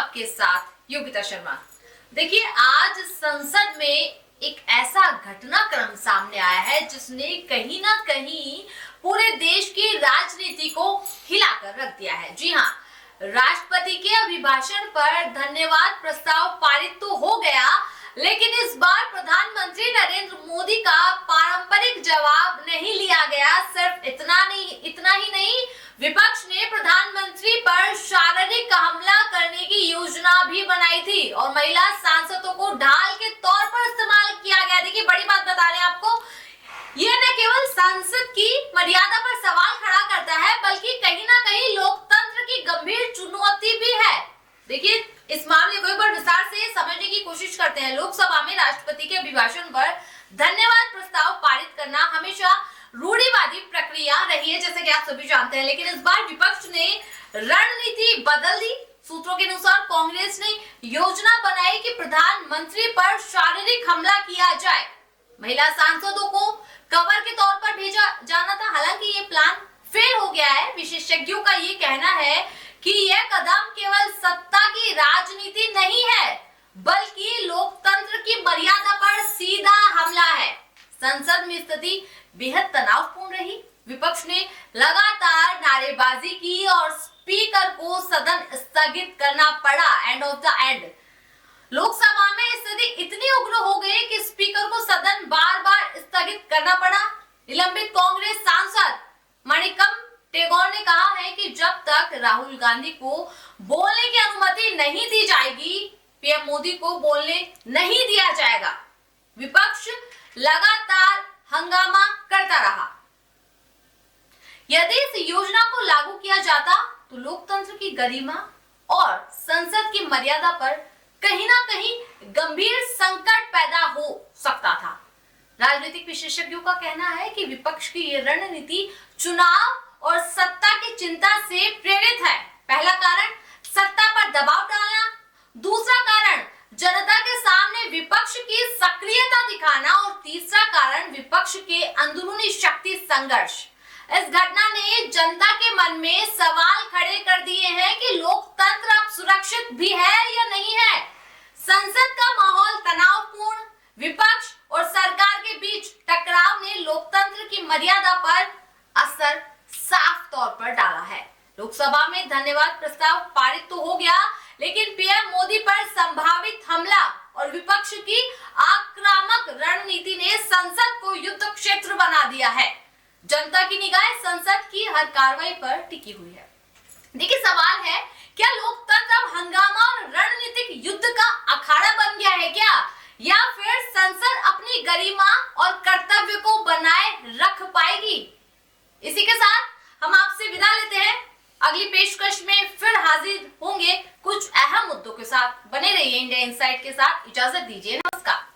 आपके साथ योगिता शर्मा। देखिए, आज संसद में एक ऐसा घटनाक्रम सामने आया है जिसने कहीं ना कहीं पूरे देश की राजनीति को हिलाकर रख दिया है। जी हाँ, राष्ट्रपति के अभिभाषण पर धन्यवाद प्रस्ताव पारित तो हो गया, लेकिन इस बार प्रधानमंत्री नरेंद्र मोदी का पारंपरिक जवाब नहीं लिया गया। सिर्फ इतना ही नहीं, विपक्ष ने प्रधानमंत्री पर शारीरिक हमला करने की योजना भी बनाई थी और महिला सांसदों को ढाल के तौर पर इस्तेमाल किया गया। देखिए, बड़ी बात बता रहे हैं आपको, यह न केवल संसद की मर्यादा पर सवाल खड़ा करता है, बल्कि कहीं ना कहीं लोकतंत्र की गंभीर चुनौती भी है। देखिए, इस मामले को एक बार विस्तार से समझने की कोशिश करते हैं। लोकसभा में राष्ट्रपति के अभिभाषण पर धन्यवाद प्रस्ताव पारित करना हमेशा रूढ़िवादी प्रक्रिया रही है, जैसे कि आप सभी जानते हैं, लेकिन इस बार विपक्ष ने रणनीति बदल दी। सूत्रों के अनुसार कांग्रेस ने योजना बनाई कि प्रधानमंत्री पर शारीरिक हमला किया जाए, महिला सांसदों को कवर के तौर पर भेजा जाना था। हालांकि ये प्लान फेल हो गया है। विशेषज्ञों का ये कहना है कि यह कदम केवल सत्ता की राजनीति नहीं है, बल्कि लोकतंत्र की मर्यादा पर सीधा हमला है। संसद में स्थिति बेहद तनावपूर्ण रही। विपक्ष ने लगातार नारेबाजी की और स्पीकर को सदन स्थगित करना पड़ा। End of the end Lok Sabha में स्थिति इतनी उग्र हो गई कि स्पीकर को सदन बार बार स्थगित करना पड़ा। निलंबित कांग्रेस सांसद मणिकम टेगोर ने कहा है कि जब तक राहुल गांधी को बोलने की अनुमति नहीं दी जाएगी, पीएम मोदी को बोलने नहीं दिया जाएगा। विपक्ष लगातार हंगामा करता रहा। यदि इस योजना को लागू किया जाता तो लोकतंत्र की गरिमा और संसद की मर्यादा पर कहीं ना कहीं गंभीर संकट पैदा हो सकता था। राजनीतिक विशेषज्ञों का कहना है कि विपक्ष की ये रणनीति चुनाव और सत्ता की चिंता से प्रेरित है। पहला कारण सत्ता पर दबाव डालना, दूसरा कारण जनता के सामने विपक्ष की सक्रियता दिखाना और तीसरा कारण विपक्ष के अंदरूनी शक्ति संघर्ष। इस घटना ने जनता के मन में सवाल खड़े कर दिए हैं कि लोकतंत्र अब सुरक्षित भी है या नहीं है। संसद का माहौल तनावपूर्ण, विपक्ष और सरकार के बीच टकराव ने लोकतंत्र की मर्यादा पर असर साफ तौर पर डाला है। लोकसभा में धन्यवाद प्रस्ताव पारित तो हो गया, लेकिन पीएम मोदी पर संभावित हमला और विपक्ष की आक्रामक रणनीति ने संसद को युद्ध क्षेत्र बना दिया है। जनता की निगाह संसद की हर कार्रवाई पर टिकी हुई है। देखिए, सवाल है, क्या लोकतंत्र अब हंगामा और रणनीतिक युद्ध का अखाड़ा बन गया है क्या, या फिर संसद अपनी गरिमा और कर्तव्य को बनाए रख पाएगी? इसी के साथ हम आपसे विदा लेते हैं। अगली पेशकश में फिर हाजिर होंगे कुछ अहम मुद्दों के साथ। बने रहिए इंडिया इनसाइट के साथ। इजाजत दीजिए, नमस्कार।